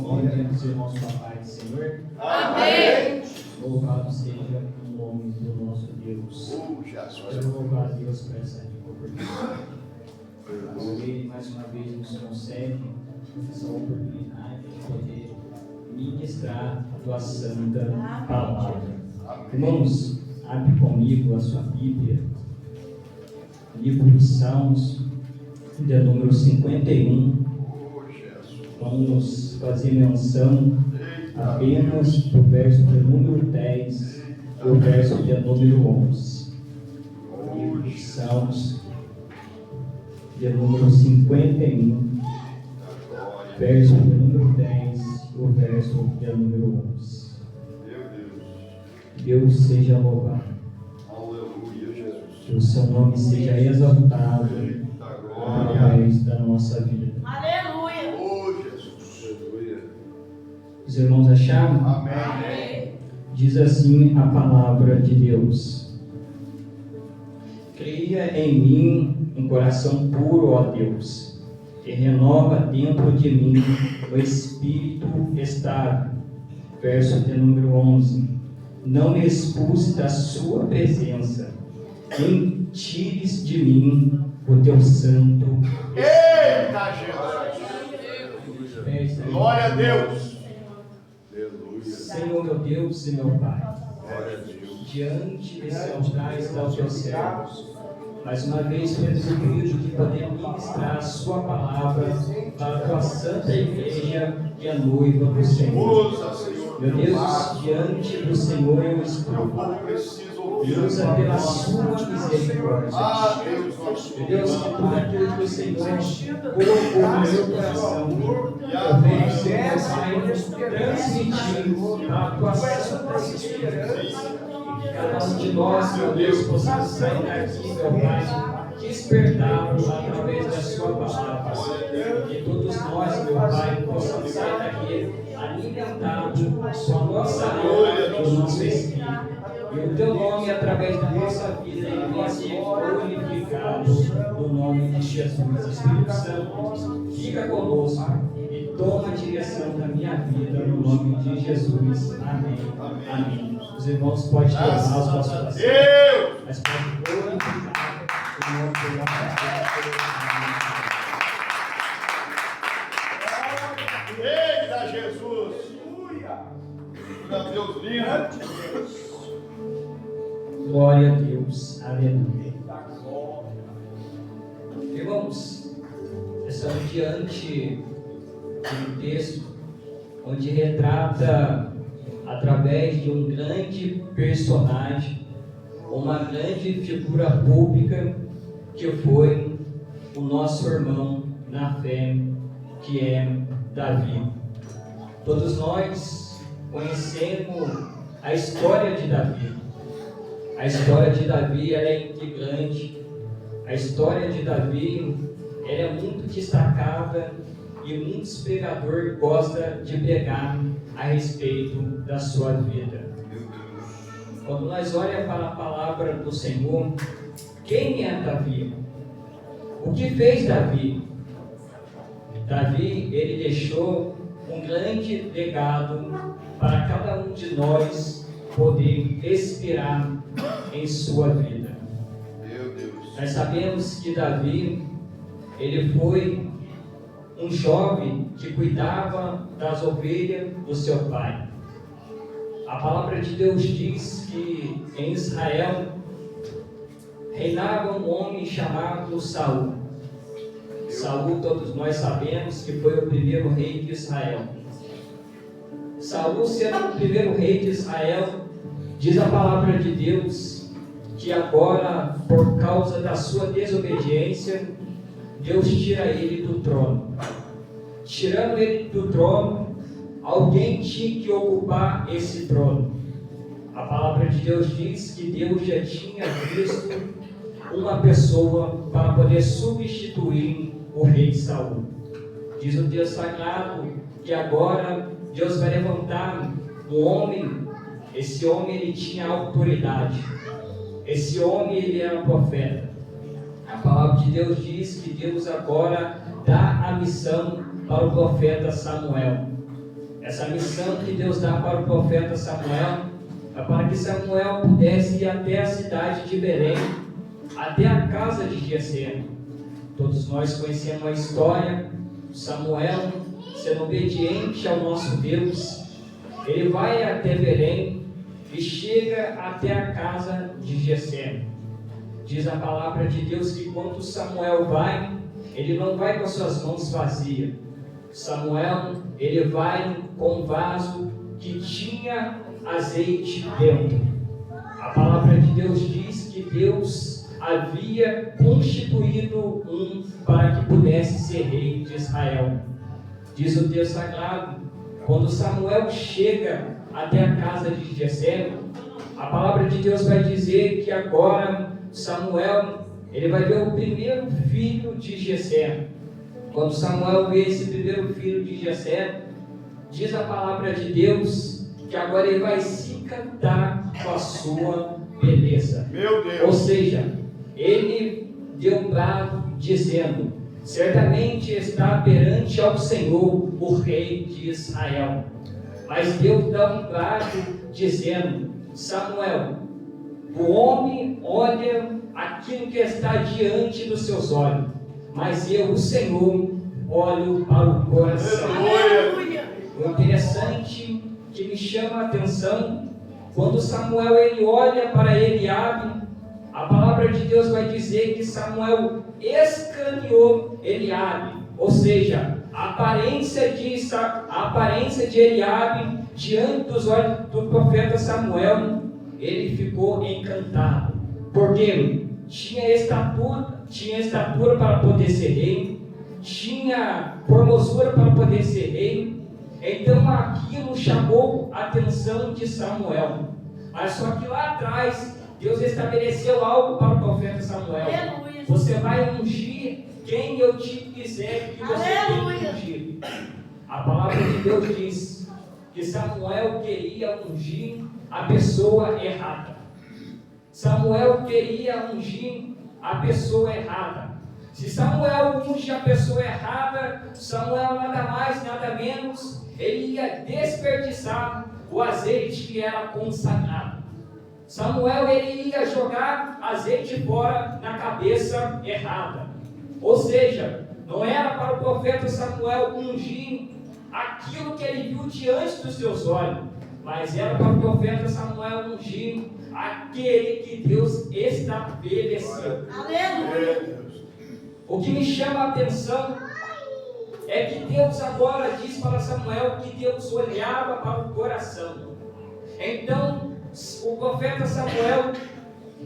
Compreendendo os irmãos com a paz do Senhor. Amém. Louvado seja o nome do nosso Deus. Eu louvo a Deus por essa oportunidade. Ele mais uma vez nos concede essa oportunidade de poder ministrar a tua santa palavra. Irmãos, abre comigo a sua Bíblia, livro dos Salmos, de número 51. Vamos fazer menção apenas do verso de número 10 e o verso de número 11. Livro dos Salmos, de número 51, verso de número 10 e o verso de número 11. Deus seja louvado. Aleluia, Jesus. Que o seu nome seja exaltado através da nossa vida. Aleluia. Oh, Jesus. Aleluia. Os irmãos acharam? Amém. Diz assim a palavra de Deus: Cria em mim um coração puro, ó Deus, e renova dentro de mim o espírito estável. Verso de número 11: Não me expulse da sua presença, nem tires de mim o teu santo Eita, Jesus. Glória a Deus. Aleluia. Senhor, meu Deus e meu Pai, Glória a Deus. diante desse altar está o teu servo. Mais uma vez, temos o privilégio de poder ministrar a sua palavra para a tua santa igreja e a noiva do Senhor. Usa, Senhor. Meu Deus, diante do Senhor eu estou. Eu preciso ouvir. Usa pela sua misericórdia. Ah, Deus, nós Meu Deus, que tudo aquilo que o Senhor colocou no meu coração, eu venho, Senhor, Pai, transmitindo a tua santa esperança. Cada um de nós, meu Deus, possamos sair daqui, meu Pai, despertados através da sua palavra. Que todos nós, meu Pai, possamos sair daqui alimentados com a nossa alma e o nosso espírito. E o teu nome, através da nossa vida, ele venha ser glorificado no nome de Jesus. Espírito Santo, fica conosco e toma a direção da minha vida no nome de Jesus. Amém. Amém. Os irmãos podem tomar os vossos assentos, mas podem glorificar o nome do nosso Deus. Eita, Jesus. Aleluia. Deus lindo. Glória a Deus. Aleluia. Irmãos, estamos diante de um texto onde retrata, através de um grande personagem, uma grande figura pública, que foi o nosso irmão na fé, que é Davi. Todos nós conhecemos a história de Davi. A história de Davi ela é intrigante. A história de Davi ela é muito destacada e muitos pregadores gostam de pegar a respeito da sua vida. Quando nós olhamos para a palavra do Senhor, quem é Davi? O que fez Davi? Davi, ele deixou um grande legado para cada um de nós poder respirar em sua vida. Meu Deus. Nós sabemos que Davi, ele foi um jovem que cuidava das ovelhas do seu pai. A palavra de Deus diz que em Israel reinava um homem chamado Saul. Saul, todos nós sabemos que foi o primeiro rei de Israel. Saul, sendo o primeiro rei de Israel, diz a palavra de Deus que agora, por causa da sua desobediência, Deus tira ele do trono. Tirando ele do trono, alguém tinha que ocupar esse trono. A palavra de Deus diz que Deus já tinha visto uma pessoa para poder substituir o rei Saul. Diz o Deus sagrado que agora Deus vai levantar um homem. Esse homem ele tinha autoridade. Esse homem ele era profeta. A palavra de Deus diz que Deus agora dá a missão para o profeta Samuel. Essa missão que Deus dá para o profeta Samuel é para que Samuel pudesse ir até a cidade de Belém, até a casa de Jessé. Todos nós conhecemos a história. Samuel, sendo obediente ao nosso Deus, ele vai até Belém e chega até a casa de Jessé. Diz a palavra de Deus que quando Samuel vai, ele não vai com as suas mãos vazias. Samuel, ele vai com um vaso que tinha azeite dentro. A palavra de Deus diz que Deus havia constituído um para que pudesse ser rei de Israel. Diz o texto sagrado, quando Samuel chega até a casa de Jessé, a palavra de Deus vai dizer que agora Samuel, ele vai ver o primeiro filho de Jessé. Quando Samuel vê esse primeiro filho de Jessé, diz a palavra de Deus que agora ele vai se encantar com a sua beleza. Meu Deus. Ou seja, ele deu um brado dizendo: certamente está perante ao Senhor o rei de Israel. Mas Deus dá um brado dizendo: Samuel, o homem olha aquilo que está diante dos seus olhos, mas eu, o Senhor, olho para o coração. Aleluia. O interessante que me chama a atenção, quando Samuel ele olha para Eliabe, a palavra de Deus vai dizer que Samuel escaneou Eliabe, ou seja, a aparência de Eliabe diante dos olhos do profeta Samuel, ele ficou encantado, porque tinha estatura para poder ser rei, tinha formosura para poder ser rei. Então aquilo chamou a atenção de Samuel. Mas só que lá atrás Deus estabeleceu algo para o profeta Samuel. Aleluia. Você vai ungir quem eu te quiser que você tenha que ungir. A palavra de Deus diz que Samuel queria ungir a pessoa errada. Samuel queria ungir a pessoa errada. Se Samuel unge a pessoa errada, Samuel nada mais, nada menos, ele ia desperdiçar o azeite que era consagrado. Samuel ele ia jogar azeite fora na cabeça errada. Ou seja, não era para o profeta Samuel ungir aquilo que ele viu diante dos seus olhos, mas era para o profeta Samuel ungir aquele que Deus estabeleceu. Aleluia. O que me chama a atenção é que Deus agora diz para Samuel que Deus olhava para o coração. Então, o profeta Samuel,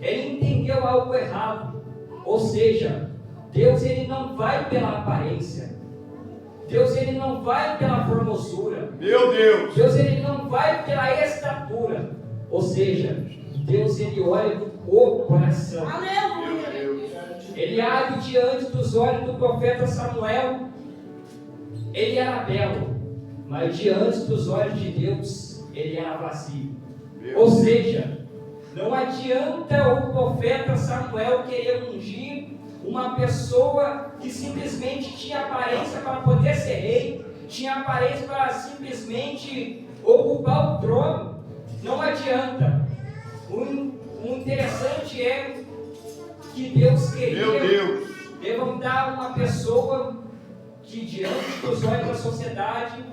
ele entendeu algo errado. Ou seja, Deus ele não vai pela aparência. Deus ele não vai pela formosura. Meu Deus. Deus ele não vai pela estatura. Ou seja, Deus ele olha o coração. Aleluia. Eliabe diante dos olhos do profeta Samuel, ele era belo, mas diante dos olhos de Deus, ele era vazio. Ou seja, não adianta o profeta Samuel querer ungir uma pessoa que simplesmente tinha aparência para poder ser rei, tinha aparência para simplesmente ocupar o trono. Não adianta. O interessante é que Deus queria levantar uma pessoa que diante dos olhos da sociedade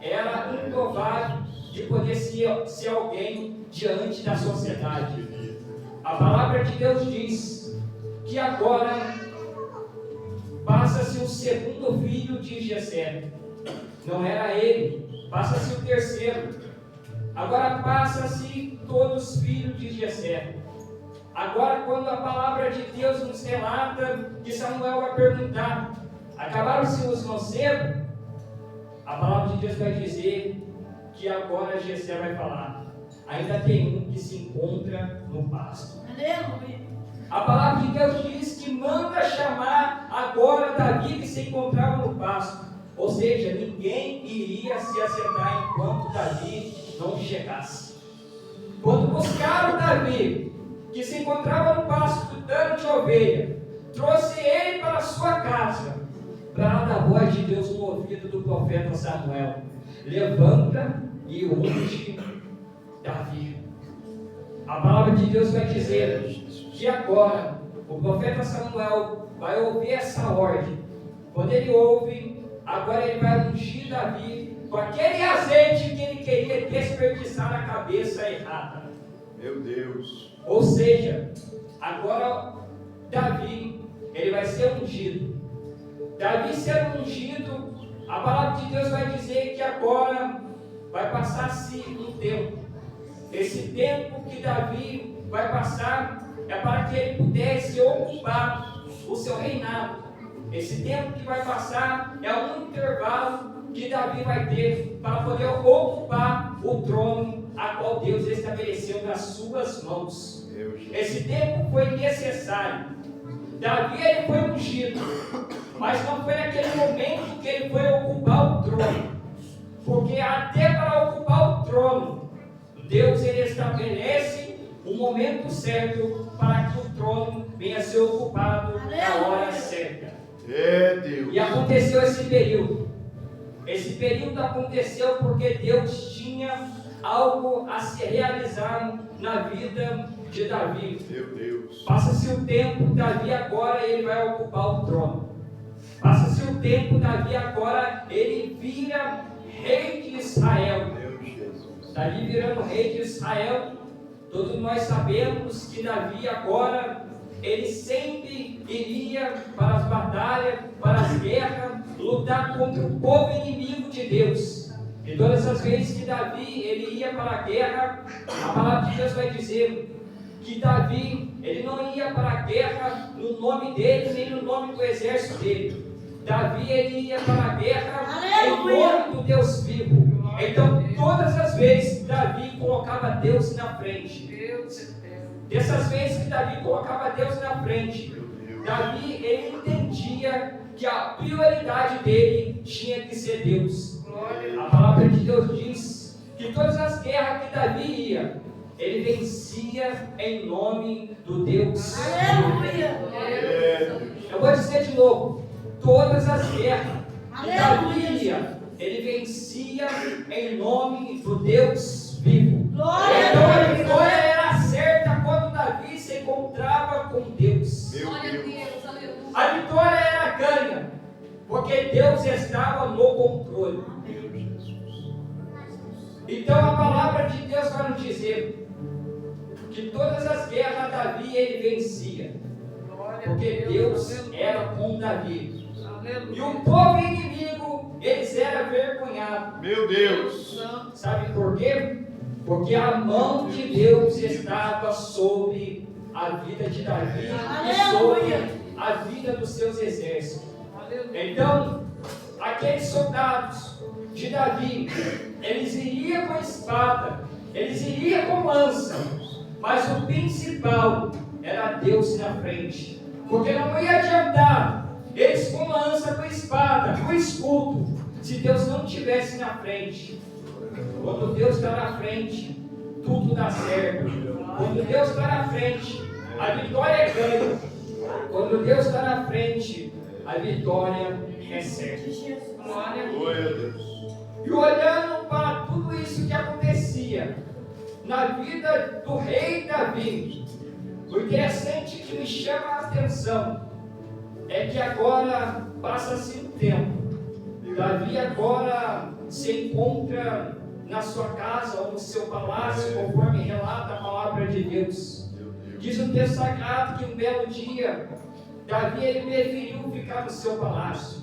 era improvável de poder ser alguém diante da sociedade. A palavra de Deus diz que agora passa-se o segundo filho de Jessé. Não era ele, passa-se o terceiro. Agora passa-se todos os filhos de Jessé. Agora, quando a palavra de Deus nos relata que Samuel vai perguntar: acabaram-se os mancebos? A palavra de Deus vai dizer que agora Jessé vai falar: ainda tem um que se encontra no pasto. Aleluia. A palavra de Deus diz que manda chamar agora Davi que se encontrava no pasto. Ou seja, ninguém iria se assentar enquanto Davi não chegasse. Quando buscaram Davi, que se encontrava no pasto cuidando de ovelha, trouxe ele para a sua casa, para dar a voz de Deus no ouvido do profeta Samuel. levanta e unge Davi. A palavra de Deus vai dizer que agora o profeta Samuel vai ouvir essa ordem. Quando ele ouve, agora ele vai ungir Davi com aquele azeite que ele queria desperdiçar na cabeça errada. Meu Deus. Ou seja, agora Davi, ele vai ser ungido. Davi sendo ungido, a palavra de Deus vai dizer que agora vai passar-se um tempo. Esse tempo que Davi vai passar é para que ele pudesse ocupar o seu reinado. Esse tempo que vai passar é um intervalo que Davi vai ter para poder ocupar o trono a qual Deus estabeleceu nas suas mãos. Esse tempo foi necessário. Davi ele foi ungido, mas não foi naquele momento que ele foi ocupar o trono, porque até para ocupar o trono, Deus ele estabelece o momento certo para que o trono venha a ser ocupado na hora certa. Deus. E aconteceu esse período. Esse período aconteceu porque Deus tinha algo a se realizar na vida de Davi. Meu Deus. Passa-se o tempo, Davi agora ele vai ocupar o trono. Passa-se o tempo, Davi agora ele vira rei de Israel. Meu Jesus. Davi virando rei de Israel, todos nós sabemos que Davi agora, ele sempre iria para as batalhas, para as guerras, lutar contra o povo inimigo de Deus. E todas as vezes que Davi ele ia para a guerra, a palavra de Deus vai dizer que Davi ele não ia para a guerra no nome dele, nem no nome do exército dele. Davi ele ia para a guerra em nome do Deus vivo. Então, todas as vezes Davi colocava Deus na frente. Dessas vezes que Davi colocava Deus na frente, Davi ele entendia que a prioridade dele tinha que ser Deus. A palavra de Deus diz que todas as guerras que Davi ia, ele vencia em nome do Deus. Aleluia. Eu vou dizer de novo, todas as guerras que Davi ia, ele vencia em nome do Deus vivo. Então a vitória era certa quando Davi se encontrava com Deus. A vitória era ganha, porque Deus estava no controle. Então a palavra de Deus vai nos dizer que todas as guerras Davi ele vencia, porque Deus era com Davi. E o povo inimigo, eles eram vergonhados. Meu Deus. Sabe por quê? Porque a mão de Deus estava sobre a vida de Davi e sobre a vida dos seus exércitos. Então, aqueles soldados de Davi, eles iriam com espada, eles iriam com lança, mas o principal era Deus na frente. Porque não ia adiantar eles com lança, com espada, com escudo, se Deus não estivesse na frente. Quando Deus está na frente, tudo dá certo. Quando Deus está na frente, a vitória é ganha. Quando Deus está na frente, a vitória é certa. Glória a Deus. E olhando para tudo isso que acontecia na vida do rei Davi, o interessante que me chama a atenção é que agora passa-se um tempo. Davi agora se encontra na sua casa ou no seu palácio, conforme relata a palavra de Deus. Diz o texto sagrado que um belo dia, Davi ele preferiu ficar no seu palácio.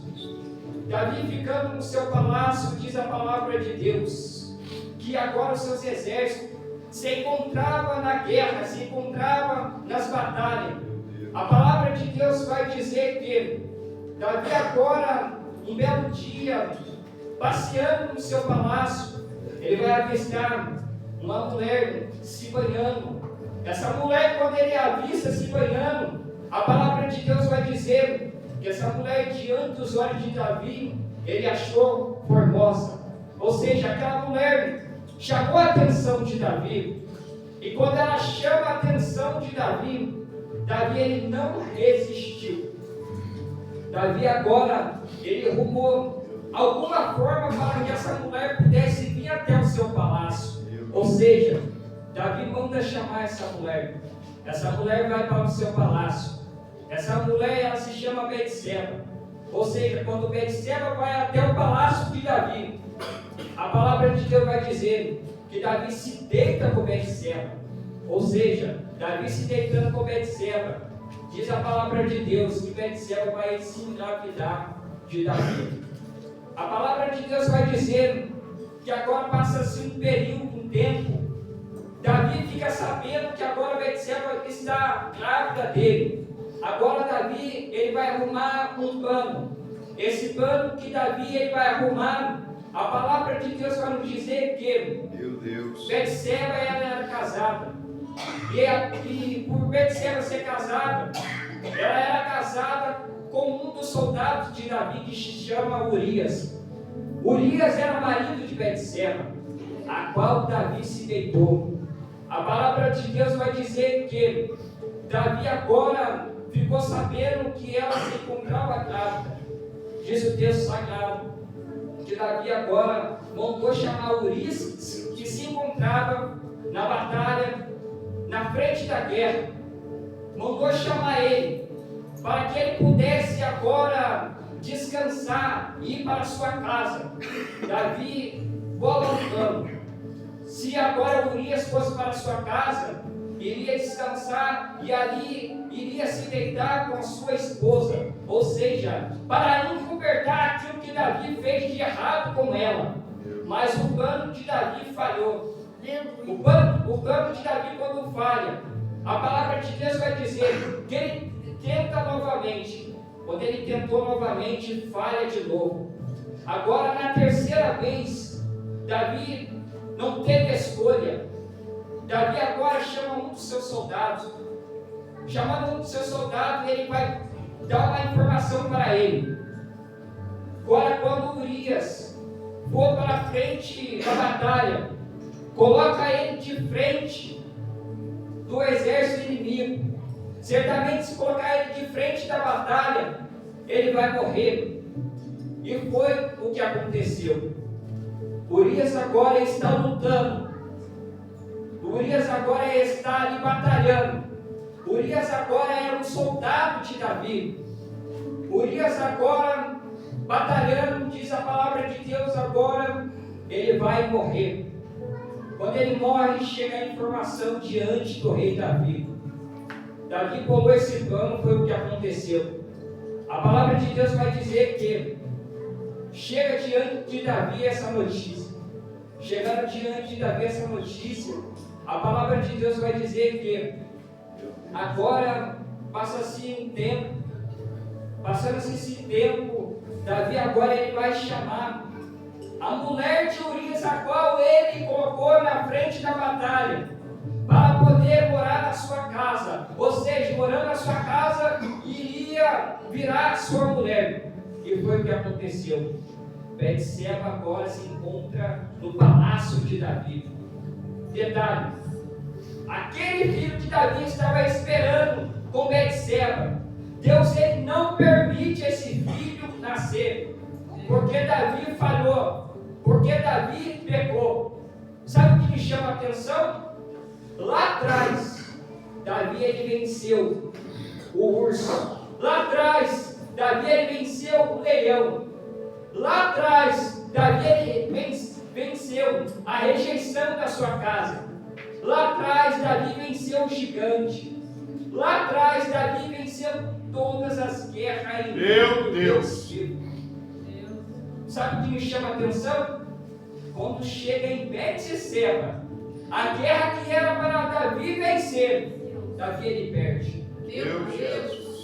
Davi ficando no seu palácio, diz a palavra de Deus, que agora os seus exércitos se encontravam na guerra, se encontravam nas batalhas. A palavra de Deus vai dizer que Davi agora, um belo dia, passeando no seu palácio, ele vai avistar uma mulher se banhando. Essa mulher, quando ele avista se banhando, a palavra de Deus vai dizer que essa mulher, diante dos olhos de Davi, ele achou formosa. Ou seja, aquela mulher chamou a atenção de Davi. E quando ela chama a atenção de Davi, Davi ele não resistiu. Davi agora, ele rumou alguma forma para que essa mulher pudesse vir até o seu palácio. Ou seja, Davi manda chamar essa mulher. Essa mulher vai para o seu palácio. Essa mulher, ela se chama Betseba. Ou seja, quando Betseba vai até o palácio de Davi, a palavra de Deus vai dizer que Davi se deita com Betseba. Ou seja, Davi se deitando com Betseba, diz a palavra de Deus que Betseba vai se engravidar de Davi. A palavra de Deus vai dizer que agora passa-se um período, um tempo. Davi fica sabendo que agora Betseba está grávida dele. Agora Davi, ele vai arrumar um pano. Esse pano que Davi ele vai arrumar, a palavra de Deus vai nos dizer que Betseba ela era casada. E por Betseba ser casada, ela era casada com um dos soldados de Davi que se chama Urias. Urias era marido de Betseba, a qual Davi se deitou. A palavra de Deus vai dizer que Davi agora ficou sabendo que ela se encontrava grávida. Diz o texto sagrado que Davi agora mandou chamar Urias, que se encontrava na batalha, na frente da guerra. Mandou chamar ele, para que ele pudesse agora descansar e ir para a sua casa. Davi volantando. Se agora Urias fosse para a sua casa, iria descansar e ali iria se deitar com a sua esposa. Ou seja, para encobertar aquilo que Davi fez de errado com ela. Mas o plano de Davi falhou. O plano de Davi, quando falha, a palavra de Deus vai dizer que ele tenta novamente. Quando ele tentou novamente, falha de novo. Agora, na terceira vez, Davi não teve escolha. Davi agora chama um dos seus soldados. Chamando um dos seus soldados, ele vai dar uma informação para ele. Agora, quando Urias for para a frente da batalha, coloca ele de frente do exército inimigo. Certamente, se colocar ele de frente da batalha, ele vai morrer. E foi o que aconteceu. Urias agora está lutando. Urias agora está ali batalhando. Urias agora era um soldado de Davi. Urias agora batalhando, diz a palavra de Deus, agora ele vai morrer. Quando ele morre, chega a informação diante do rei Davi. Davi pulou esse pano, foi o que aconteceu. A palavra de Deus vai dizer que chega diante de Davi essa notícia. Chegando diante de Davi essa notícia, a palavra de Deus vai dizer que agora passa-se um tempo. Passando-se esse tempo, Davi agora ele vai chamar a mulher de Urias, a qual ele colocou na frente da batalha, para poder morar na sua casa. Ou seja, morando na sua casa, iria virar sua mulher. E foi o que aconteceu. Betseba agora se encontra no palácio de Davi. Detalhe: aquele filho que Davi estava esperando com Betseba, Deus ele não permite esse filho nascer, porque Davi falhou, porque Davi pecou. Sabe o que me chama a atenção? Lá atrás, Davi ele venceu o urso. Lá atrás, Davi ele venceu o leão. Lá atrás, Davi ele venceu a rejeição da sua casa. Lá atrás, Davi venceu o gigante. Lá atrás, Davi venceu todas as guerras. Meu Deus! Sabe o que me chama a atenção? Quando chega em Betseba, a guerra que era para Davi vencer, Davi ele perde. Meu Jesus!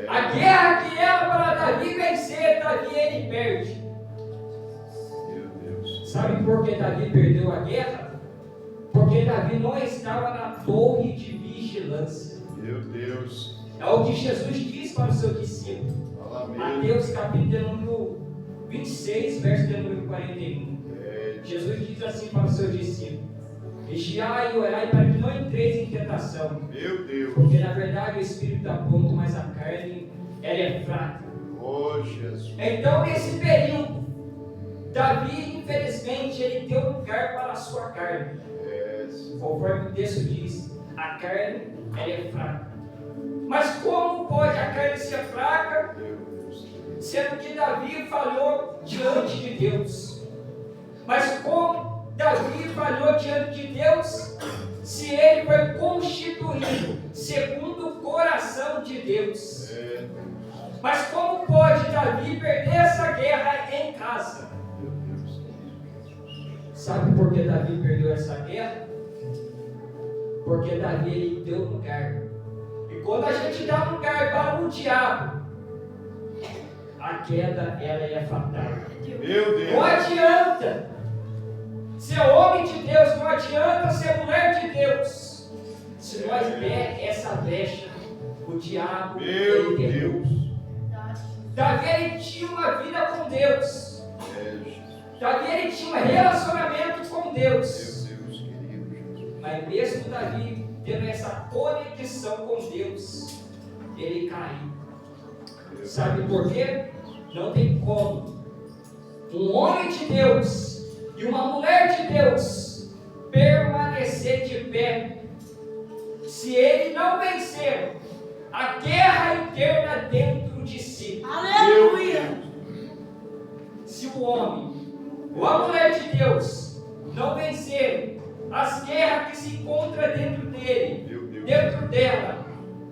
A guerra que era para Davi vencer, Davi ele perde. Meu Deus! Sabe por que Davi perdeu a guerra? Porque Davi não estava na torre de vigilância. Meu Deus! É o que Jesus diz para o seu discípulo. Fala mesmo. Mateus capítulo número 26, verso número 41. Jesus diz assim para o seu discípulo: vigiai e orai para que não entreis em tentação. Meu Deus! Porque na verdade o espírito está pronto, mas a carne ela é fraca. Oh, Jesus. Então, nesse período, Davi, infelizmente, ele deu lugar para a sua carne. Yes. Conforme o texto diz, a carne ela é fraca. Mas como pode a carne ser fraca, Meu Deus. sendo que Davi falhou diante de Deus? Mas como Davi falhou diante de Deus, se ele foi constituído segundo o coração de Deus? É, Mas como pode Davi perder essa guerra em casa? meu Deus. Sabe por que Davi perdeu essa guerra? Porque Davi ele deu lugar. E quando a gente dá lugar para o diabo, a queda ela é fatal. Meu Não Deus. adianta ser homem de Deus, não adianta ser mulher de Deus. Se nós der essa brecha, o diabo Meu ele derruba. Deus. Davi ele tinha uma vida com Deus. É, Jesus. Davi ele tinha um relacionamento com Deus. Meu Deus, querido Jesus. Mas mesmo Davi tendo essa conexão com Deus, ele caiu. Sabe por quê? Não tem como um homem de Deus e uma mulher de Deus permanecer de pé se ele não vencer a guerra interna dentro de si. Aleluia. Se o homem ou a mulher de Deus não vencer as guerras que se encontram dentro dele, Meu Deus. dentro dela,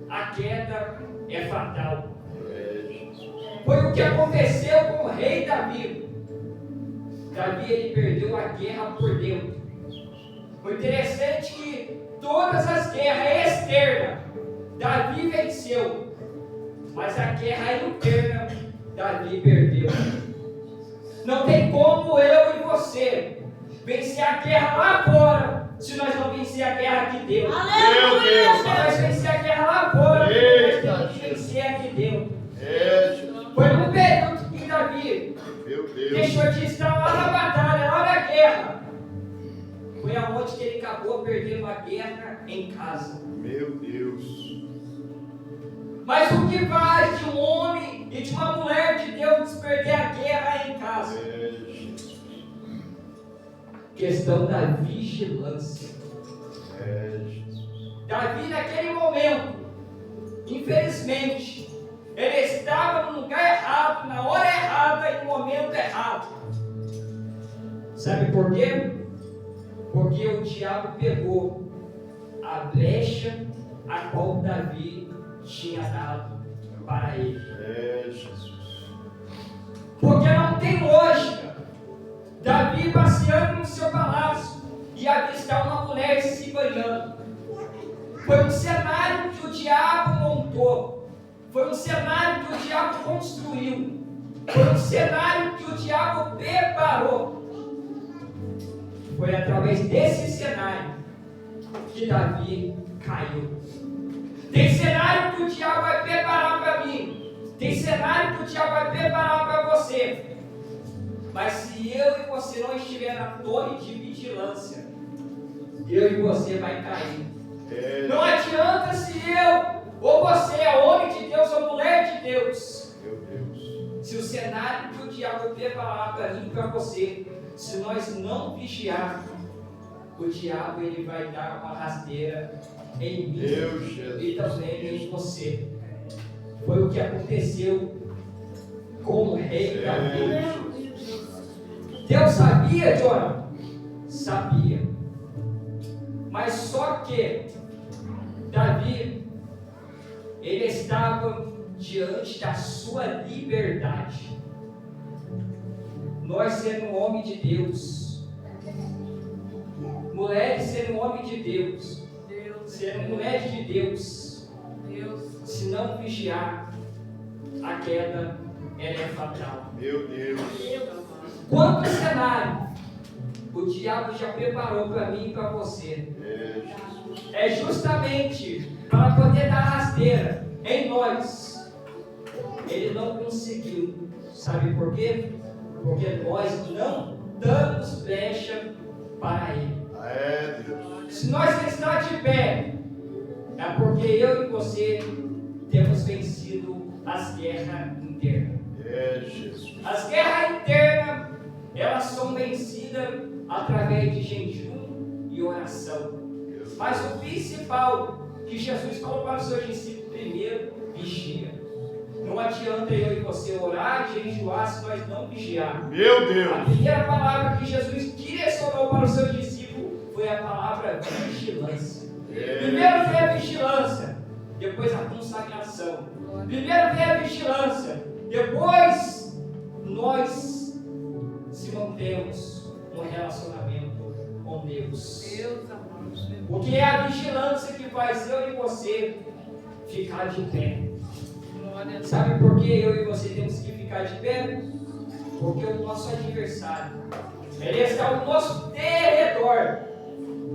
a queda é fatal. É, Jesus. Foi o que aconteceu com o rei Davi. Davi ele perdeu a guerra por dentro. Foi interessante que todas as guerras externas Davi venceu, mas a guerra interna Davi perdeu. Não tem como eu e você vencer a guerra lá fora se nós não vencer a guerra aqui dentro. Aleluia. Se nós vencer a guerra lá fora, Eita, nós temos que vencer aqui dentro. É, Jesus. Foi no período que Davi Meu Deus. deixou de estar lá na batalha, lá na guerra. Foi aonde que ele acabou perdendo a guerra em casa. Meu Deus. Mas o que faz de um homem e de uma mulher de Deus perder a guerra em casa? É, Jesus. Questão da vigilância. É, Jesus. Davi naquele momento, infelizmente, ele estava no lugar errado, na hora errada e no momento errado. Sabe por quê? Porque o diabo pegou a brecha a qual Davi tinha dado para ele. É, Jesus. Porque não tem lógica Davi passeando no seu palácio e avistar uma mulher se banhando. Foi um cenário que o diabo montou. Foi um cenário que o diabo construiu. Foi um cenário que o diabo preparou. Foi através desse cenário que Davi caiu. Tem cenário que o diabo vai preparar para mim. Tem cenário que o diabo vai preparar para você. Mas se eu e você não estiver na torre de vigilância, eu e você vai cair. É, Não adianta se eu ou você é homem de Deus ou mulher de Deus. meu Deus. Se o cenário que o diabo preparar para mim e para você, se nós não vigiar, o diabo ele vai dar uma rasteira em mim Meu e Jesus. também em você. Foi o que aconteceu com o rei Davi. Deus sabia, Jonathan? Sabia. Mas só que Davi, ele estava diante da sua liberdade. Nós sendo um homem de Deus, mulheres sendo um homem de Deus, sendo mulheres de Deus, se não vigiar, a queda ela é fatal. Meu Deus. Quanto cenário o diabo já preparou para mim e para você? É, Jesus. É justamente para poder dar rasteira em nós. Ele não conseguiu. Sabe por quê? Porque nós não damos brecha para ele. É, Deus. Se nós estamos de pé, é porque eu e você temos vencido as guerras internas. Jesus. As guerras internas, elas são vencidas através de jejum e oração. Mas o principal que Jesus falou para os seus discípulos, primeiro, vigia. Não adianta eu e você orar e jejuar se nós não vigiarmos. Meu A Deus. primeira palavra que Jesus direcionou para os seus discípulos foi a palavra vigilância. Primeiro veio a vigilância, depois a consagração. Primeiro veio a vigilância, depois nós se mantemos no relacionamento com Deus. Porque é a vigilância que faz eu e você ficar de pé. Sabe por que eu e você temos que ficar de pé? Porque o nosso adversário, ele está ao nosso derredor,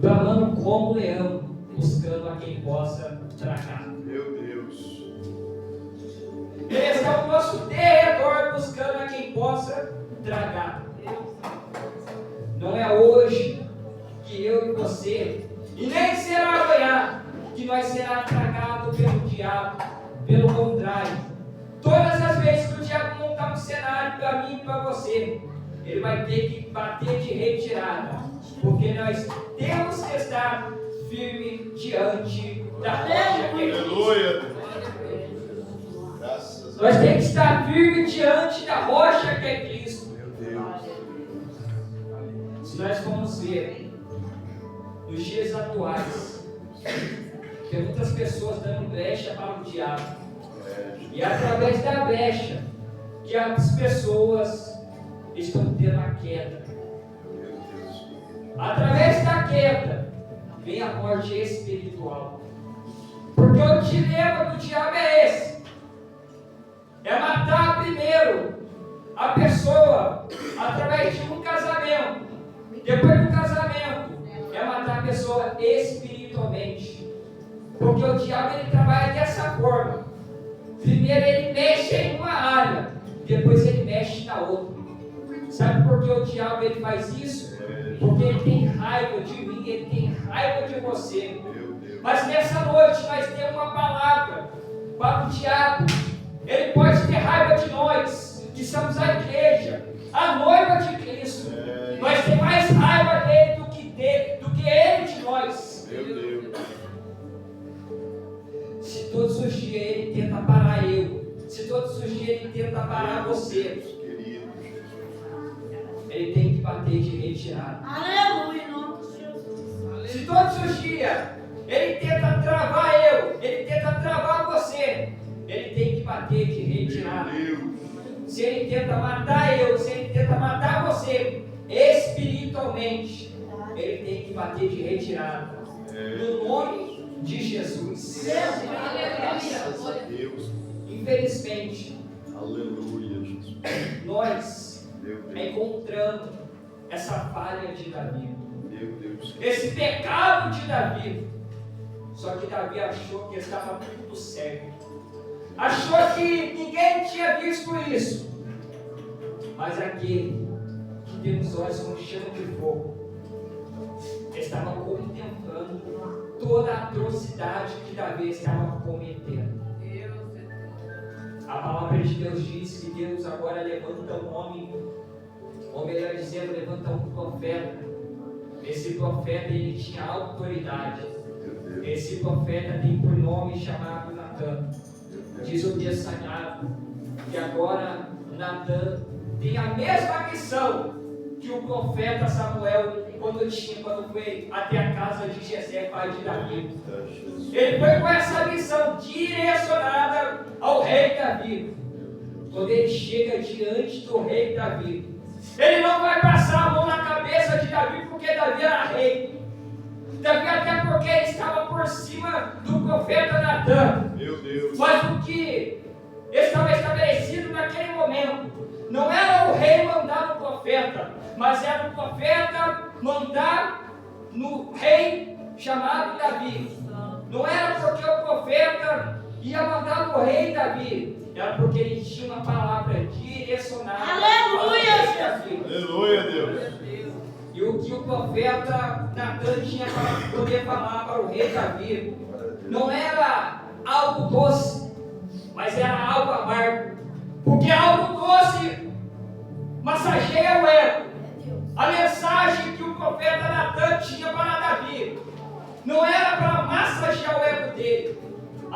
bramando como um leão, buscando a quem possa tragar. Meu Deus. Ele está ao nosso derredor, buscando a quem possa tragar. Não é hoje que eu e você, e nem será amanhã, que nós será tragado pelo diabo. Pelo contrário, todas as vezes que o diabo montar um cenário para mim e para você, ele vai ter que bater de retirada, porque nós temos que estar firme diante da rocha que é Cristo. Aleluia. Graças a Nós Deus. temos que estar firme diante da rocha que é Cristo. Meu Deus. Se nós formos ver nos dias atuais, tem muitas pessoas dando brecha para o diabo. E através da brecha que as pessoas estão tendo a queda. Meu Deus. Através da queda vem a morte espiritual. Porque o dilema do diabo é esse: é matar primeiro a pessoa através de um casamento. Depois do casamento, é matar a pessoa espiritualmente. Porque o diabo ele trabalha dessa forma. Primeiro ele mexe em uma área, depois ele mexe na outra. Sabe por que o diabo ele faz isso? Porque ele tem raiva de mim, ele tem raiva de você. Meu Deus. Mas nessa noite nós temos uma palavra para o diabo. Ele pode ter raiva de nós, que somos a igreja, a noiva de Cristo. Nós temos mais raiva dele do que ele de nós. Meu Deus. Se todos os dias ele tenta parar eu, se todos os dias ele tenta parar você, Querido Jesus. ele tem que bater de retirada. Aleluia, em nome de Jesus. Se todos os dias ele tenta travar eu, ele tenta travar você, ele tem que bater de retirada. Meu Deus. Se ele tenta matar eu, se ele tenta matar você espiritualmente, ele tem que bater de retirada. No nome de Jesus. Graças a Deus. Infelizmente, Aleluia, Jesus. nós Meu Deus. encontramos essa falha de Davi, Meu Deus. esse pecado de Davi. Só que Davi achou que estava tudo certo, achou que ninguém tinha visto isso. Mas aquele que tem os olhos como chama de fogo estava contemplando toda a atrocidade que Davi estava cometendo. A palavra de Deus diz que Deus agora levanta um homem, ou melhor dizendo, levanta um profeta. Esse profeta ele tinha autoridade. Meu Deus. Esse profeta tem por nome chamado Natã. Diz o texto sagrado que agora Natã tem a mesma missão que o profeta Samuel quando foi até a casa de Jessé, pai de Davi. Ele foi com essa missão direcionada ao rei Davi. Quando ele chega diante do rei Davi, ele não vai passar a mão na cabeça de Davi porque Davi era rei. Davi até porque ele estava por cima do profeta Natã. Meu Deus. Mas o que estava estabelecido naquele momento não era o rei mandar no profeta, mas era o profeta mandar no rei chamado Davi. Não era porque o profeta ia mandar no rei Davi, era porque ele tinha uma palavra direcionada. Aleluia! ao rei Davi. Aleluia, Deus. E o que o profeta Natã tinha para poder falar para o rei Davi não era algo doce, mas era algo amargo. Porque algo doce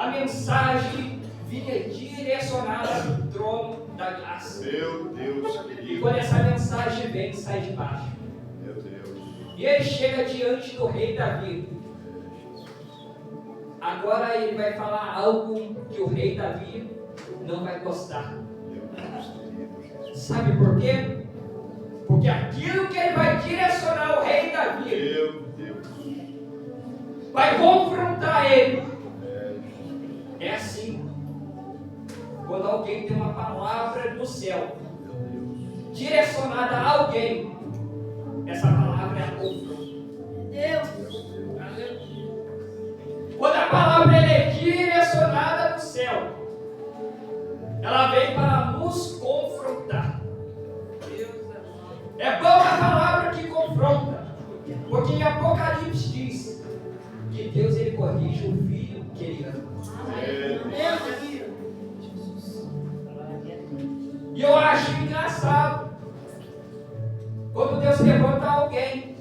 a mensagem vinha direcionada do trono da graça. Meu Deus E querido. quando essa mensagem vem, sai de baixo. Meu Deus. E ele chega diante do rei Davi. Agora ele vai falar algo que o rei Davi não vai gostar. Meu Deus querido Jesus. Sabe por quê? Porque aquilo que ele vai direcionar o rei Davi Meu Deus. vai confrontar ele. É, É assim. Quando alguém tem uma palavra do céu meu Deus. direcionada a alguém, essa palavra é a confronto. Deus. Quando a palavra ela é direcionada do céu, ela vem para nos confrontar. É bom a palavra que confronta, porque em Apocalipse diz que Deus ele corrige o filho que ele ama. Deus. E eu acho engraçado quando Deus levanta alguém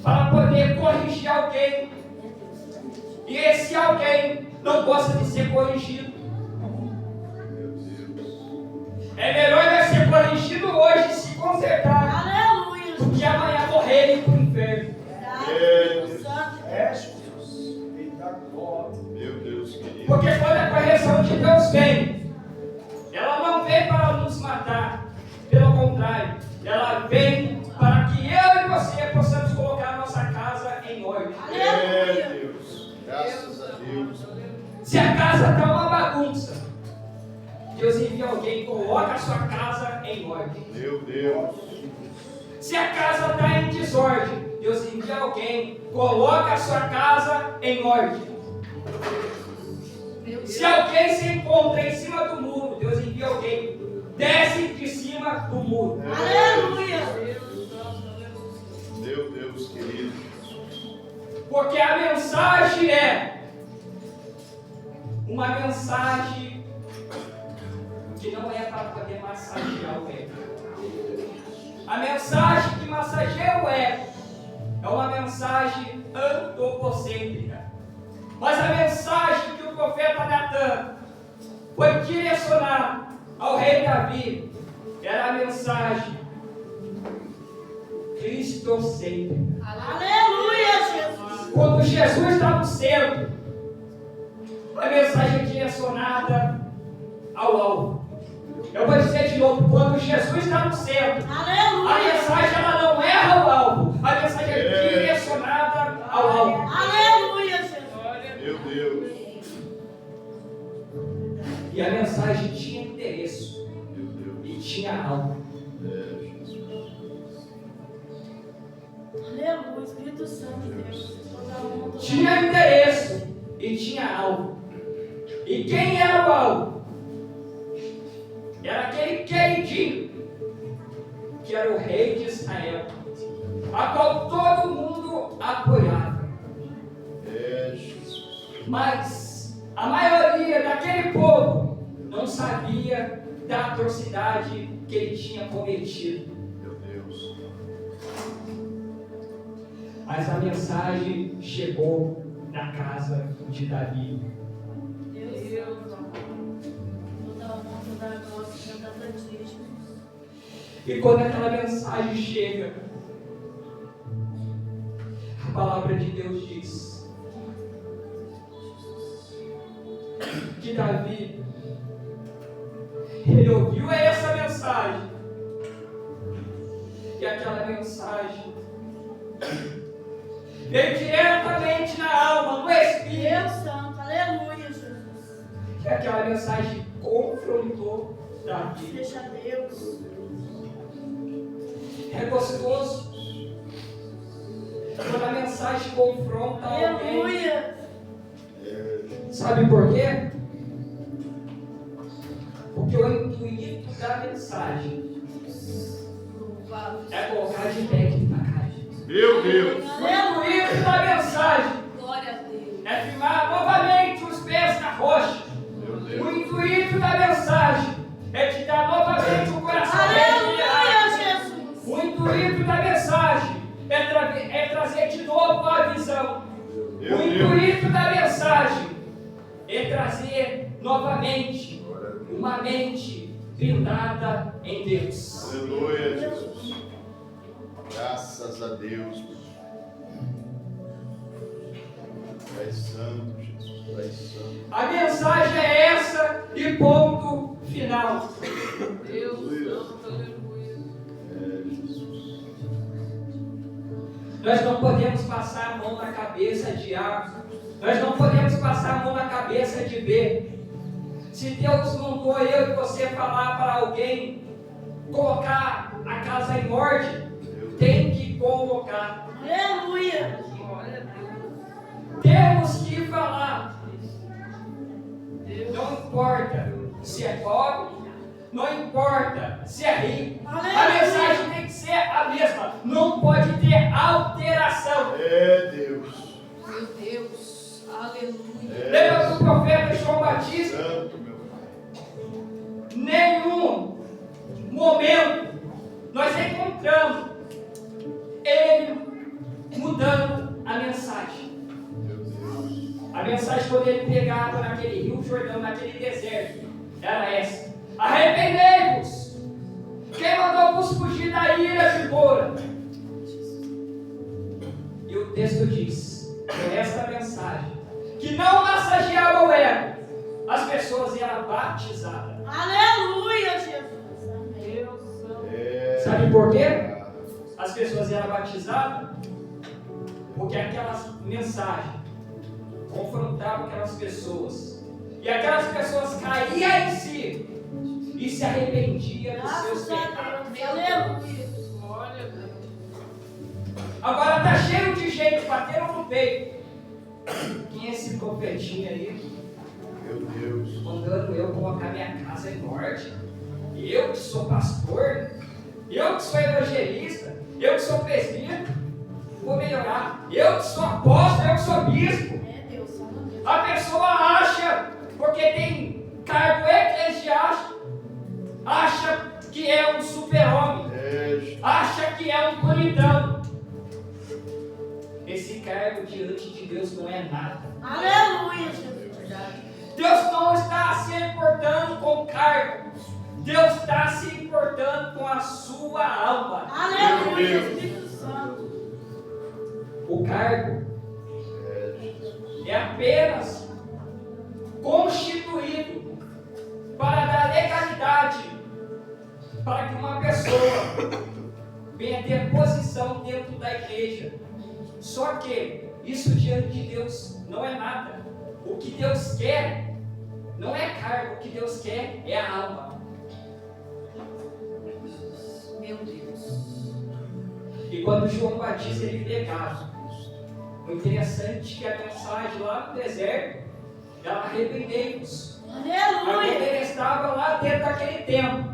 para poder corrigir alguém, e esse alguém não gosta de ser corrigido. Meu Deus. É melhor ele ser corrigido hoje e se consertar Aleluia. do que amanhã morrer e ir para o inferno. Meu Deus querido. Porque quando a correção de Deus vem, ela não vem para nos matar, pelo contrário, ela vem para que eu e você possamos colocar a nossa casa em ordem. Meu Deus. Graças a Deus. Se a casa está uma bagunça, Deus envia alguém e coloca a sua casa em ordem. Meu Deus. Se a casa está em desordem, Deus envia alguém, coloca a sua casa em ordem. Se alguém se encontra em cima do muro, Deus envia alguém, desce de cima do muro. Aleluia. Meu Deus querido. Porque a mensagem é uma mensagem que não é para poder massagear o ego. A mensagem que massageia o ego é uma mensagem antropocêntrica. Mas a mensagem que o profeta Natan foi direcionar ao rei Davi era a mensagem cristocêntrica. Aleluia, Jesus. Quando Jesus está no centro, a mensagem é direcionada ao alvo. Eu vou dizer de novo, quando Jesus está no centro, a Aleluia. mensagem ela não erra o alvo, a mensagem é direcionada ao alvo. Aleluia, Jesus. Meu Deus. E a mensagem tinha endereço Meu Deus. e tinha alvo. É, Jesus. Aleluia, Espírito Santo de Deus. Toda honra, toda Tinha endereço e tinha alvo. E quem era o alvo? Era aquele queridinho que era o rei de Israel, a qual todo mundo apoiava. É, Jesus. Mas a maioria daquele povo não sabia da atrocidade que ele tinha cometido. Meu Deus. Mas a mensagem chegou na casa de Davi. Deus. Toda honra, toda glória, toda adoração. E quando aquela mensagem chega, a palavra de Deus diz que Davi, ele ouviu essa mensagem, e aquela mensagem veio diretamente na alma, no espírito, Deus Santo, aleluia, Jesus. e aquela mensagem confrontou Davi. Deixa Deus. É gostoso quando a mensagem confronta alguém. Aleluia. Sabe por quê? Porque o intuito da mensagem Louvado. é colocar de pé aqui na casa. Meu Deus. O intuito da mensagem Glória a Deus. é firmar novamente os pés na rocha. Meu O Deus. intuito da mensagem é te dar novamente o coração Aleluia, regenerado. Jesus. O intuito da mensagem é trazer de novo a visão. Meu O Deus. intuito da mensagem é novamente Glória a Deus. uma mente blindada em Deus. Aleluia, Jesus. Graças a Deus. Tu és santo, Jesus. Tu és santo. A mensagem é essa e ponto final. Deus santo, aleluia. É, Jesus. Nós não podemos passar a mão na cabeça de A. Nós não podemos passar a mão na cabeça de B. Se Deus mandou eu e você falar para alguém colocar a casa em ordem, tem que colocar. Aleluia. Glória a Deus. Temos que falar. Deus. Não importa se é pobre, não importa se é rico. A Aleluia. mensagem tem que ser a mesma. Não pode ter alteração. É, Deus. Meu Deus. Aleluia. Lembra do profeta João Batista? Santo, meu Pai. Nenhum momento nós encontramos ele mudando a mensagem. Meu Deus. A mensagem quando ele pegava naquele rio Jordão, naquele deserto, era essa: arrependei-vos. Quem mandou vos fugir da ira de Cora? E o texto diz, com esta mensagem, que não massageava o ego, as pessoas eram batizadas. Aleluia, Jesus. Amém. Deus santo. É. Sabe por quê? As pessoas eram batizadas? Porque aquelas mensagens confrontavam aquelas pessoas. E aquelas pessoas caíam em si e se arrependiam dos seus Graças pecados. a Deus. Aleluia. Glória a Deus. Agora está cheio de gente batendo no peito. Quem é esse profetinho aí? Meu Deus. Mandando eu colocar minha casa em ordem. Eu que sou pastor, eu que sou evangelista, eu que sou presbítero, vou melhorar. Eu que sou apóstolo, eu que sou bispo. É Deus, só no Deus. A pessoa acha, porque tem cargo eclesiástico, acha que é um super-homem, É, Jesus. acha que é um bonitão. Esse cargo diante de Deus não é nada. Aleluia, Jesus. Deus não está se importando com o cargo. Deus está se importando com a sua alma. Aleluia, Meu Deus. Espírito Santo. O cargo É, Jesus. é apenas constituído para dar legalidade para que uma pessoa venha ter posição dentro da igreja. Só que isso diante de Deus não é nada. O que Deus quer não é cargo, o que Deus quer é a alma. Meu Deus. E quando João Batista ele pregava, o interessante é que a mensagem lá no deserto, ela arrependei-vos. Mas quando Aleluia. ele estava lá dentro daquele templo,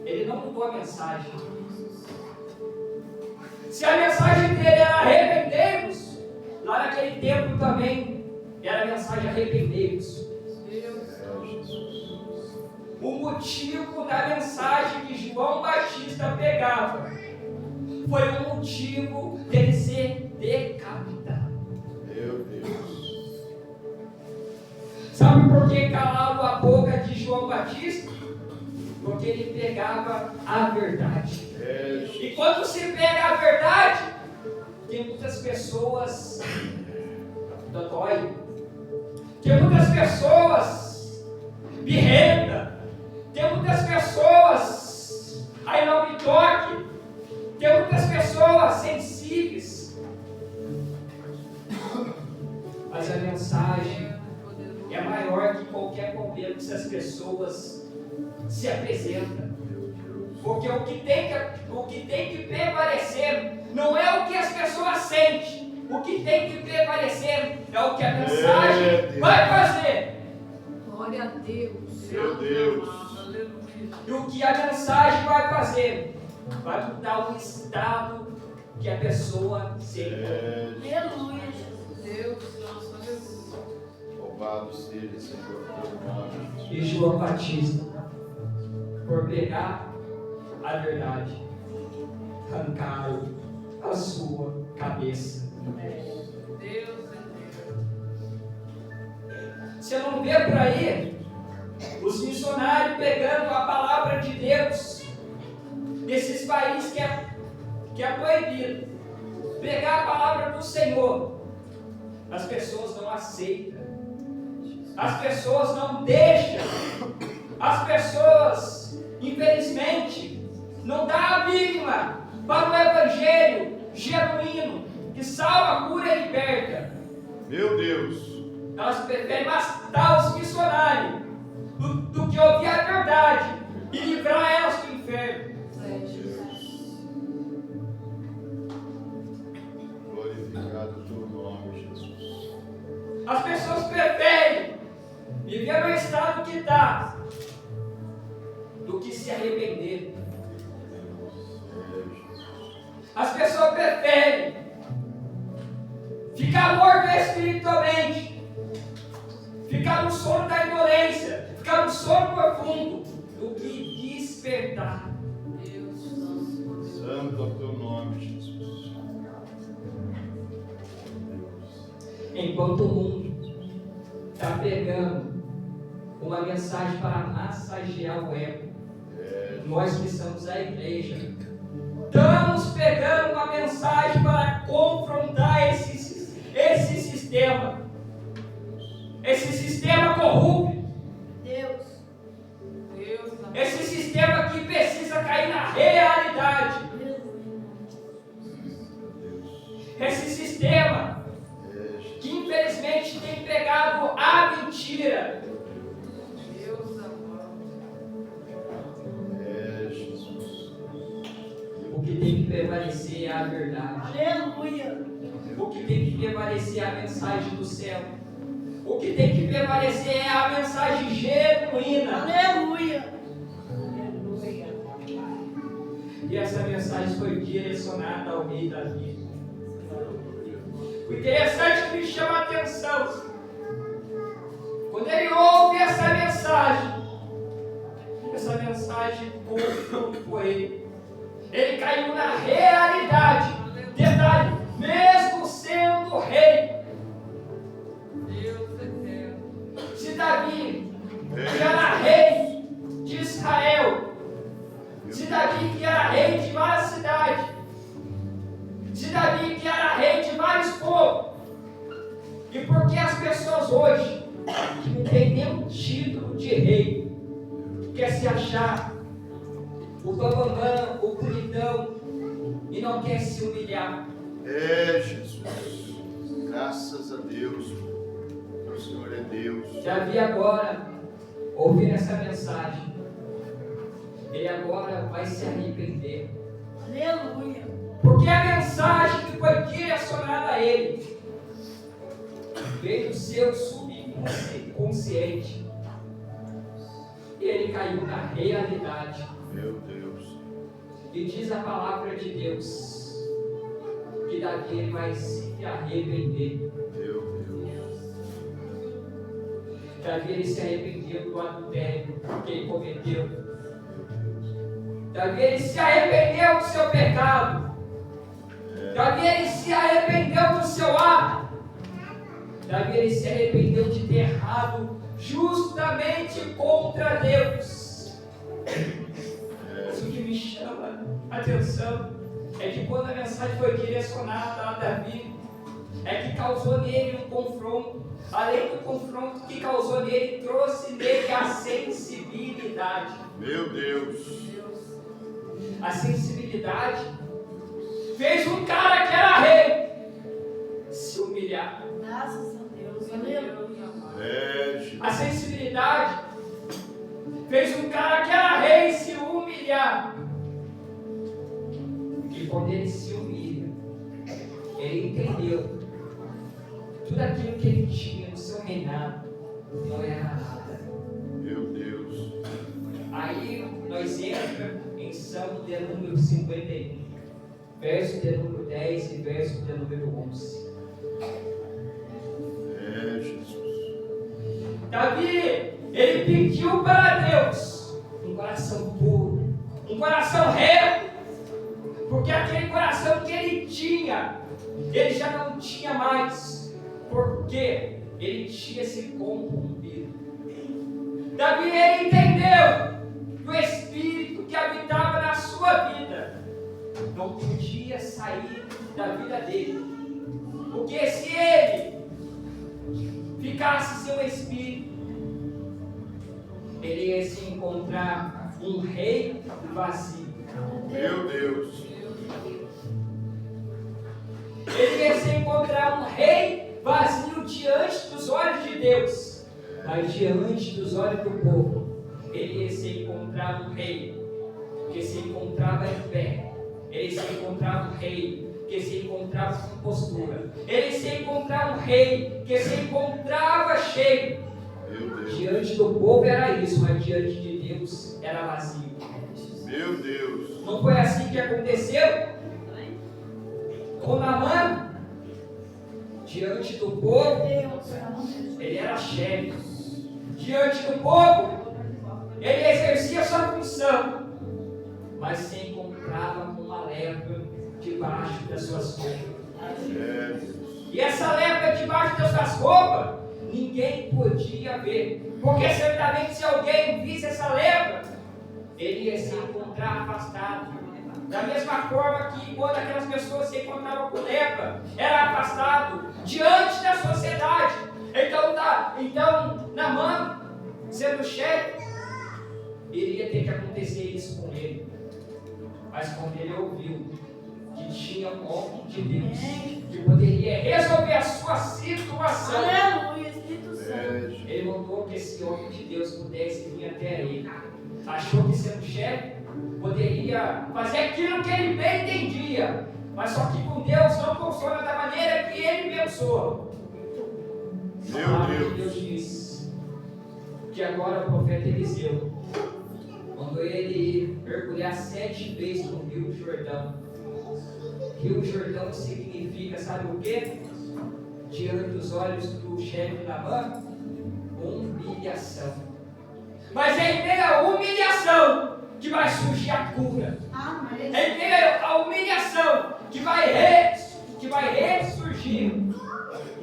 ele não mudou a mensagem. Se a mensagem dele era arrependei-vos, lá naquele templo também era a mensagem arrependei-vos. Deus. É, Jesus. O motivo da mensagem que João Batista pregava foi o motivo dele ser decapitado. Meu Deus. Sabe por que calaram a boca de João Batista? Porque ele pregava a verdade. É, Jesus. E quando se pega a verdade, tem muitas pessoas dói, tem muitas pessoas birrenta, tem muitas pessoas aí não me toque, tem muitas pessoas sensíveis. Mas a mensagem é maior que qualquer problema que essas pessoas se apresentam. Porque o que tem que prevalecer não é o que as pessoas sentem. O que tem que prevalecer é o que a mensagem Deus. vai fazer. Glória a Deus. Meu Deus. Aleluia. E o que a mensagem vai fazer? Vai mudar o estado que a pessoa se encontra. É, Aleluia, Jesus. Deus santo, aleluia. louvado seja, Senhor, teu nome. E João Batista, por pregar a verdade, arrancaram a sua cabeça. Deus é Deus. Você não vê por aí país que é proibido pregar a palavra do Senhor, as pessoas não aceitam, as pessoas não deixam, as pessoas, infelizmente, não dão a mínima para o evangelho genuíno, que salva, cura e liberta. Meu Deus. Elas preferem matar os missionários do que ouvir a verdade e livrar elas do inferno. Glorificado o teu nome, Jesus. As pessoas preferem viver no estado que está do que se arrepender. As pessoas preferem ficar morto espiritualmente, ficar no sono da indolência, ficar no sono profundo, do que despertar. Santo é o teu nome, Jesus. Enquanto o mundo está pregando uma mensagem para massagear o ego, nós que somos a igreja, estamos pegando uma mensagem para confrontar esse sistema corrupto, esse sistema que precisa cair na realidade, esse sistema que infelizmente tem pregado a mentira. O que tem que prevalecer é a verdade. Aleluia. O que tem que prevalecer é a mensagem do céu. O que tem que prevalecer é a mensagem genuína. Aleluia. E essa mensagem foi direcionada ao rei Davi. O interessante que me chama a atenção, quando ele ouve essa mensagem confrontou ele. Ele caiu na realidade. Detalhe, mesmo sendo rei. Se Davi, que era rei de Israel, se Davi, que era rei de várias cidades, se Davi, que era rei de vários povos, e porque as pessoas hoje, que não tem nenhum título de rei, quer se achar o bambambam, o bonitão, e não quer se humilhar. Jesus. Graças a Deus. O Senhor é Deus. Davi agora, ouvindo essa mensagem, ele agora vai se arrepender. Aleluia. Porque a mensagem que foi direcionada a ele veio do seu subconsciente. E ele caiu na realidade. Meu Deus. E diz a palavra de Deus que Davi ele vai se arrepender. Meu Deus. Davi ele se arrependeu do adultério que ele cometeu. Davi ele se arrependeu do seu pecado. Davi ele se arrependeu do seu ato. Davi ele se arrependeu de ter errado justamente contra Deus. Isso que me chama a atenção é que quando a mensagem foi direcionada a Davi, é que causou nele um confronto. Além do confronto que causou nele, trouxe nele a sensibilidade. Meu Deus. A sensibilidade fez um cara que era rei se humilhar. Graças a Deus. Aleluia. Jesus. A sensibilidade fez um cara que era rei se humilhar. E quando ele se humilha, ele entendeu tudo aquilo que ele tinha no seu reinado não era nada. Meu Deus. Aí nós entramos em Salmo de número 51, verso de número 10 e verso de número 11. Jesus. Davi, ele pediu para Deus um coração puro, um coração reto, porque aquele coração que ele tinha, ele já não tinha mais, porque ele tinha se corrompido. Davi, ele entendeu que o Espírito que habitava na sua vida podia sair da vida dele. Porque se ele ficasse sem o Espírito, ele ia se encontrar um rei vazio. Meu Deus. Ele ia se encontrar um rei vazio diante dos olhos de Deus, mas diante dos olhos do povo, ele ia se encontrar um rei que se encontrava em pé, ele se encontrava um rei que se encontrava com postura, ele se encontrava um rei que se encontrava cheio. Diante do povo era isso, mas diante de Deus era vazio. Meu Deus. Não foi assim que aconteceu com Naamã? Diante do povo, ele era chefe. Diante do povo, ele exercia sua função, mas se encontrava com uma lepra debaixo das suas roupas. E essa lepra debaixo das suas roupas, ninguém podia ver, porque certamente se alguém visse essa lepra, ele ia se encontrar afastado. Da mesma forma que quando aquelas pessoas se encontravam com lepra, era afastado diante da sociedade. Então Naamã, sendo chefe, iria ter que acontecer isso com ele. Mas quando ele ouviu que tinha um homem de Deus que poderia resolver a sua situação, Aleluia, Espírito Santo. ele mandou que esse homem de Deus pudesse vir até ele. Achou que sendo chefe poderia fazer aquilo que ele bem entendia, mas só que com Deus não funciona da maneira que ele pensou. Meu A palavra de Deus. Deus diz que agora o profeta Eliseu mandou ele mergulhar 7 vezes no Rio Jordão. Rio Jordão significa, sabe o quê? Diante dos olhos do chefe Naamã, humilhação. Mas é em meio à humilhação que vai surgir a cura. Amém. É em meio à humilhação que vai ressurgir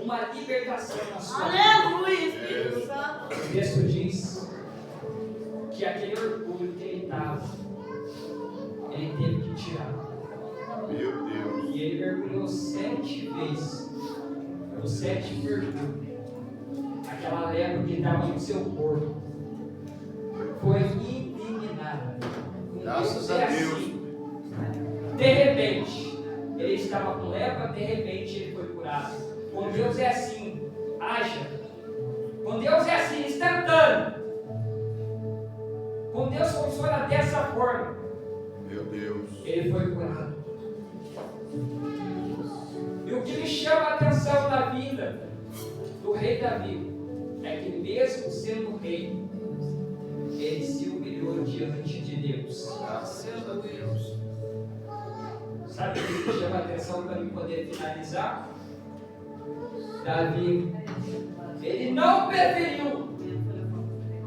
uma libertação na sua vida. Aleluia, Espírito Santo. O texto diz que aquele orgulho que ele estava, ele teve que tirar. Meu Deus. E ele mergulhou 7 vezes. O 7 mergulho. Aquela lepra que estava no seu corpo foi eliminada. Graças a Deus. De repente, ele estava com lepra, de repente ele foi curado. Com Deus é assim, haja. Com Deus é assim, instantâneo. Com Deus funciona dessa forma. Meu Deus. Ele foi curado. E o que me chama a atenção na vida do rei Davi é que mesmo sendo rei, ele se humilhou diante de Deus. Graças a Deus. Sabe o que me chama a atenção para mim poder finalizar? Davi, ele não preferiu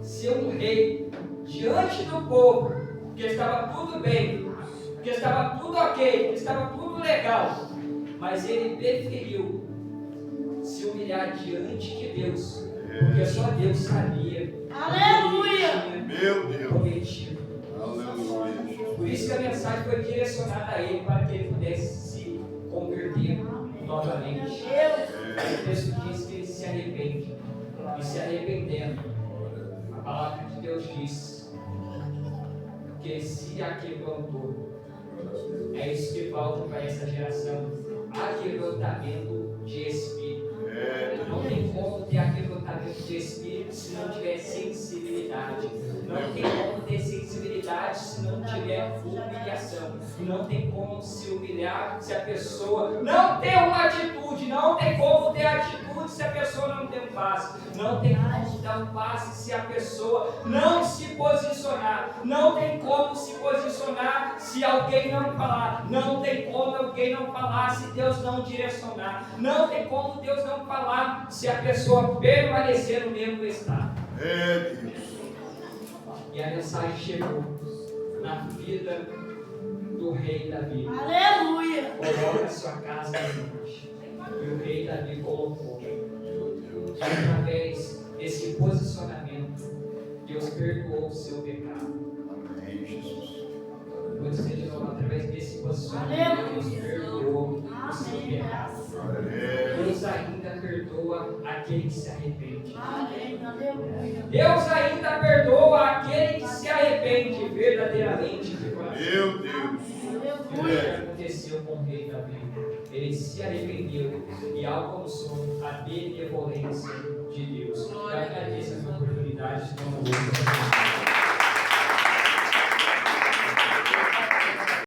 ser um rei diante do povo, que estava tudo bem, que estava tudo ok, que estava tudo legal, mas ele preferiu se humilhar diante de Deus, porque só Deus sabia Aleluia. o que ele Meu tinha Deus. prometido. Aleluia. Por isso que a mensagem foi direcionada a ele, para que ele pudesse se converter novamente. O texto diz que ele se arrepende, e se arrependendo, a palavra de Deus diz que se aquebrantou. É isso que falta para essa geração: aquebrantamento de espírito. Não tem como ter aquebrantamento de espírito se não tiver sensibilidade. Não tem como ter sensibilidade se não tiver humilhação. Não tem como se humilhar se a pessoa não tem uma atitude. Não tem como ter atitude se a pessoa não tem um passe. Não tem como dar um passe se a pessoa não se posicionar. Não tem como se posicionar se alguém não falar. Não tem como alguém não falar se Deus não direcionar. Não tem como Deus não falar se a pessoa permanecer no mesmo estado. Deus. E a mensagem chegou na vida do rei Davi. Aleluia. Coloca a sua casa adiante. E o rei Davi colocou. Meu Deus. E através desse posicionamento, Deus perdoou o seu pecado. Amém, Jesus. Vou dizer de novo. através desse posicionamento, Deus perdoou o seu pecado. Deus ainda perdoa aquele que se arrepende. Deus ainda perdoa aquele que se arrepende verdadeiramente de coração. Meu Deus. O que aconteceu com o rei Davi? Ele se arrependeu e alcançou a benevolência de Deus. Eu agradeço essa oportunidade de não